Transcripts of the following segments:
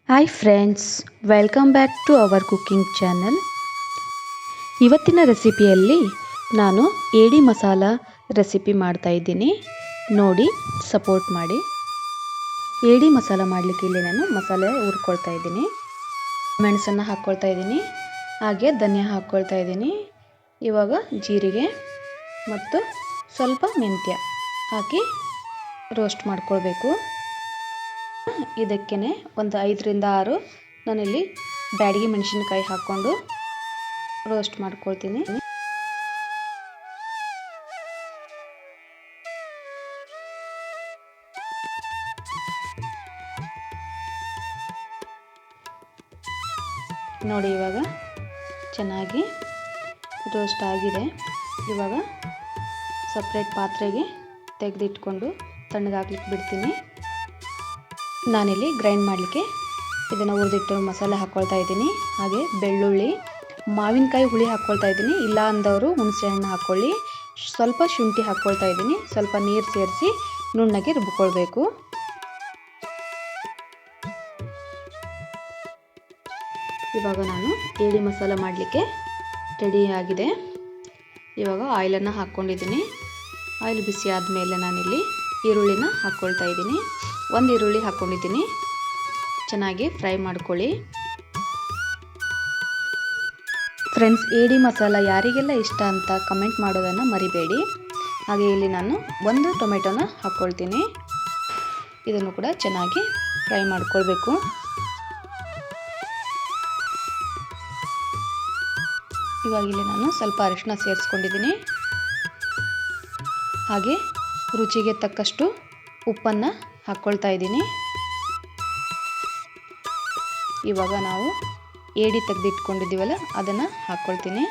Hi friends, welcome back to our cooking channel. ಇವತ್ತಿನ ರೆಸಿಪಿಯಲ್ಲಿ ನಾನು ಏಡಿ ಮಸಾಲ ರೆಸಿಪಿ ಮಾಡ್ತಾ ಇದ್ದೀನಿ. ನೋಡಿ, ಸಪೋರ್ಟ್ ಮಾಡಿ. ಏಡಿ ಮಸಾಲ ಮಾಡಲಿಕ್ಕೆ ಇಲ್ಲಿ ನಾನು ಮಸಾಲೆ ಹುರ್ಕೊಳ್ತಾ ಇದ್ದೀನಿ. ಮೆಣಸನ್ನು ಹಾಕ್ಕೊಳ್ತಾ ಇದ್ದೀನಿ, ಹಾಗೆ ಧನಿಯಾ ಹಾಕ್ಕೊಳ್ತಾ ಇದ್ದೀನಿ. ಇವಾಗ ಜೀರಿಗೆ ಮತ್ತು ಸ್ವಲ್ಪ ಮೆಂತ್ಯ ಹಾಕಿ ರೋಸ್ಟ್ ಮಾಡ್ಕೊಳ್ಬೇಕು. ಇದಕ್ಕೇ ಒಂದು 5ರಿಂದ 6 ನಾನಿಲ್ಲಿ ಬ್ಯಾಡಗಿ ಮೆಣಸಿನಕಾಯಿ ಹಾಕ್ಕೊಂಡು ರೋಸ್ಟ್ ಮಾಡ್ಕೊಳ್ತೀನಿ. ನೋಡಿ, ಇವಾಗ ಚೆನ್ನಾಗಿ ರೋಸ್ಟ್ ಆಗಿದೆ. ಇವಾಗ ಸಪ್ರೇಟ್ ಪಾತ್ರೆಗೆ ತೆಗೆದಿಟ್ಕೊಂಡು ತಣ್ಣಗಾಗ್ಲಿಕ್ಕೆ ಬಿಡ್ತೀನಿ. ನಾನಿಲ್ಲಿ ಗ್ರೈಂಡ್ ಮಾಡಲಿಕ್ಕೆ ಇದನ್ನು ಹುರಿದಿಟ್ಟು ಮಸಾಲೆ ಹಾಕ್ಕೊಳ್ತಾ ಇದ್ದೀನಿ. ಹಾಗೆ ಬೆಳ್ಳುಳ್ಳಿ, ಮಾವಿನಕಾಯಿ ಹುಳಿ ಹಾಕ್ಕೊಳ್ತಾ ಇದ್ದೀನಿ. ಇಲ್ಲ ಅಂದವರು ಹುಣಸೆ ಹಣ್ಣು ಹಾಕ್ಕೊಳ್ಳಿ. ಸ್ವಲ್ಪ ಶುಂಠಿ ಹಾಕ್ಕೊಳ್ತಾ ಇದ್ದೀನಿ. ಸ್ವಲ್ಪ ನೀರು ಸೇರಿಸಿ ನುಣ್ಣಗೆ ರುಬ್ಕೊಳ್ಬೇಕು. ಇವಾಗ ನಾನು ಏಡಿ ಮಸಾಲ ಮಾಡಲಿಕ್ಕೆ ರೆಡಿ ಆಗಿದೆ. ಇವಾಗ ಆಯಿಲನ್ನು ಹಾಕ್ಕೊಂಡಿದ್ದೀನಿ. ಆಯಿಲ್ ಬಿಸಿ ಆದಮೇಲೆ ನಾನಿಲ್ಲಿ ಈರುಳ್ಳಿನ ಹಾಕ್ಕೊಳ್ತಾ ಇದ್ದೀನಿ. ಒಂದು ಈರುಳ್ಳಿ ಹಾಕ್ಕೊಂಡಿದ್ದೀನಿ. ಚೆನ್ನಾಗಿ ಫ್ರೈ ಮಾಡ್ಕೊಳ್ಳಿ. ಫ್ರೆಂಡ್ಸ್, ಏಡಿ ಮಸಾಲ ಯಾರಿಗೆಲ್ಲ ಇಷ್ಟ ಅಂತ ಕಮೆಂಟ್ ಮಾಡೋದನ್ನು ಮರಿಬೇಡಿ. ಹಾಗೆ ಇಲ್ಲಿ ನಾನು ಒಂದು ಟೊಮೆಟೊನ ಹಾಕ್ಕೊಳ್ತೀನಿ. ಇದನ್ನು ಕೂಡ ಚೆನ್ನಾಗಿ ಫ್ರೈ ಮಾಡ್ಕೊಳ್ಬೇಕು. ಇವಾಗ ಇಲ್ಲಿ ನಾನು ಸ್ವಲ್ಪ ಅರಿಶಿನ ಸೇರಿಸ್ಕೊಂಡಿದ್ದೀನಿ. ಹಾಗೆ ರುಚಿಗೆ ತಕ್ಕಷ್ಟು ಉಪ್ಪನ್ನು ಹಾಕ್ಕೊಳ್ತಾ ಇದ್ದೀನಿ. ಇವಾಗ ನಾವು ಏಡಿ ತೆಗೆದಿಟ್ಕೊಂಡಿದ್ದೀವಲ್ಲ ಅದನ್ನು ಹಾಕ್ಕೊಳ್ತೀನಿ.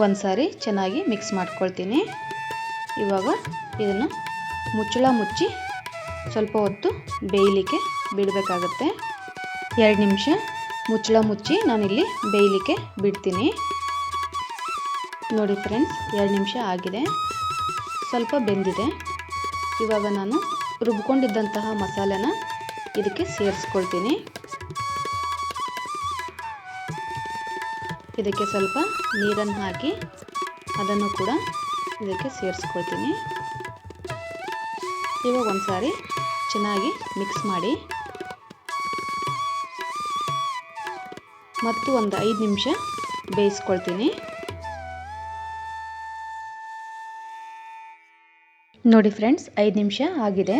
ಒಂದು ಸಾರಿ ಚೆನ್ನಾಗಿ ಮಿಕ್ಸ್ ಮಾಡ್ಕೊಳ್ತೀನಿ. ಇವಾಗ ಇದನ್ನು ಮುಚ್ಚಳ ಮುಚ್ಚಿ ಸ್ವಲ್ಪ ಹೊತ್ತು ಬೇಯಲಿಕ್ಕೆ ಬಿಡಬೇಕಾಗತ್ತೆ. 2 ನಿಮಿಷ ಮುಚ್ಚಳ ಮುಚ್ಚಿ ನಾನಿಲ್ಲಿ ಬೇಯಲಿಕ್ಕೆ ಬಿಡ್ತೀನಿ. ನೋಡಿ ಫ್ರೆಂಡ್ಸ್, 2 ನಿಮಿಷ ಆಗಿದೆ, ಸ್ವಲ್ಪ ಬೆಂದಿದೆ. ಇವಾಗ ನಾನು ರುಬ್ಕೊಂಡಿದ್ದಂತಹ ಮಸಾಲೆನ ಇದಕ್ಕೆ ಸೇರಿಸ್ಕೊಳ್ತೀನಿ. ಇದಕ್ಕೆ ಸ್ವಲ್ಪ ನೀರನ್ನು ಹಾಕಿ ಅದನ್ನು ಕೂಡ ಇದಕ್ಕೆ ಸೇರಿಸ್ಕೊಳ್ತೀನಿ. ಇವಾಗ ಒಂದು ಸಾರಿ ಚೆನ್ನಾಗಿ ಮಿಕ್ಸ್ ಮಾಡಿ ಮತ್ತು ಒಂದು 5 ನಿಮಿಷ ಬೇಯಿಸ್ಕೊಳ್ತೀನಿ. ನೋಡಿ ಫ್ರೆಂಡ್ಸ್, 5 ನಿಮಿಷ ಆಗಿದೆ,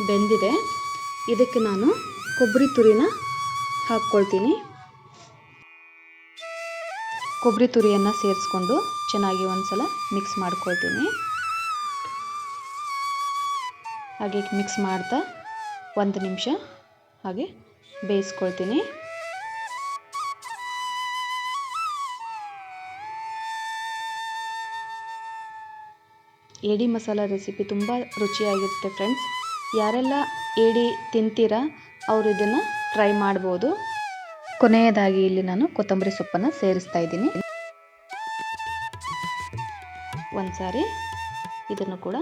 ಬೆಂದಿದೆ. ಇದಕ್ಕೆ ನಾನು ಕೊಬ್ಬರಿ ತುರಿನ ಹಾಕ್ಕೊಳ್ತೀನಿ. ಕೊಬ್ಬರಿ ತುರಿಯನ್ನು ಸೇರಿಸ್ಕೊಂಡು ಚೆನ್ನಾಗಿ ಒಂದ್ಸಲ ಮಿಕ್ಸ್ ಮಾಡ್ಕೊಳ್ತೀನಿ. ಹಾಗೆ ಮಿಕ್ಸ್ ಮಾಡ್ತಾ 1 ನಿಮಿಷ ಹಾಗೆ ಬೇಯಿಸ್ಕೊಳ್ತೀನಿ. ಏಡಿ ಮಸಾಲ ರೆಸಿಪಿ ತುಂಬ ರುಚಿಯಾಗಿರುತ್ತೆ ಫ್ರೆಂಡ್ಸ್. ಯಾರೆಲ್ಲ ಏಡಿ ತಿಂತೀರಾ ಅವರು ಇದನ್ನು ಟ್ರೈ ಮಾಡ್ಬೋದು. ಕೊನೆಯದಾಗಿ ಇಲ್ಲಿ ನಾನು ಕೊತ್ತಂಬರಿ ಸೊಪ್ಪನ್ನು ಸೇರಿಸ್ತಾ ಇದ್ದೀನಿ. ಒಂದು ಸಾರಿ ಇದನ್ನು ಕೂಡ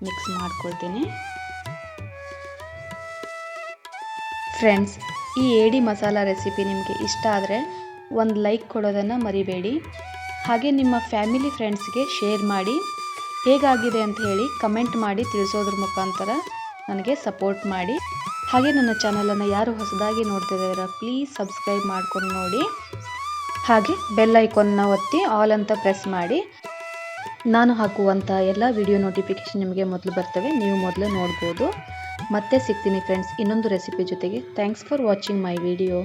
ಮಿಕ್ಸ್ ಮಾಡ್ಕೊಳ್ತೀನಿ. ಫ್ರೆಂಡ್ಸ್, ಈ ಏಡಿ ಮಸಾಲ ರೆಸಿಪಿ ನಿಮಗೆ ಇಷ್ಟ ಆದರೆ ಒಂದು ಲೈಕ್ ಕೊಡೋದನ್ನು ಮರಿಬೇಡಿ. ಹಾಗೆ ನಿಮ್ಮ ಫ್ಯಾಮಿಲಿ ಫ್ರೆಂಡ್ಸ್ಗೆ ಶೇರ್ ಮಾಡಿ. ಹೇಗಾಗಿದೆ ಅಂತ ಹೇಳಿ ಕಮೆಂಟ್ ಮಾಡಿ ತಿಳಿಸೋದ್ರ ಮುಖಾಂತರ ನನಗೆ ಸಪೋರ್ಟ್ ಮಾಡಿ. ಹಾಗೆ ನನ್ನ ಚಾನಲನ್ನು ಯಾರು ಹೊಸದಾಗಿ ನೋಡ್ತಿದ್ದೀರಾ ಪ್ಲೀಸ್ ಸಬ್ಸ್ಕ್ರೈಬ್ ಮಾಡ್ಕೊಂಡು ನೋಡಿ. ಹಾಗೆ ಬೆಲ್ ಐಕಾನ್ನ ಒತ್ತಿ ಆಲ್ ಅಂತ ಪ್ರೆಸ್ ಮಾಡಿ. ನಾನು ಹಾಕುವಂಥ ಎಲ್ಲ ವಿಡಿಯೋ ನೋಟಿಫಿಕೇಷನ್ ನಿಮಗೆ ಮೊದಲು ಬರ್ತವೆ, ನೀವು ಮೊದಲು ನೋಡ್ಬೋದು. ಮತ್ತೆ ಸಿಗ್ತೀನಿ ಫ್ರೆಂಡ್ಸ್ ಇನ್ನೊಂದು ರೆಸಿಪಿ ಜೊತೆಗೆ. Thanks for watching my video.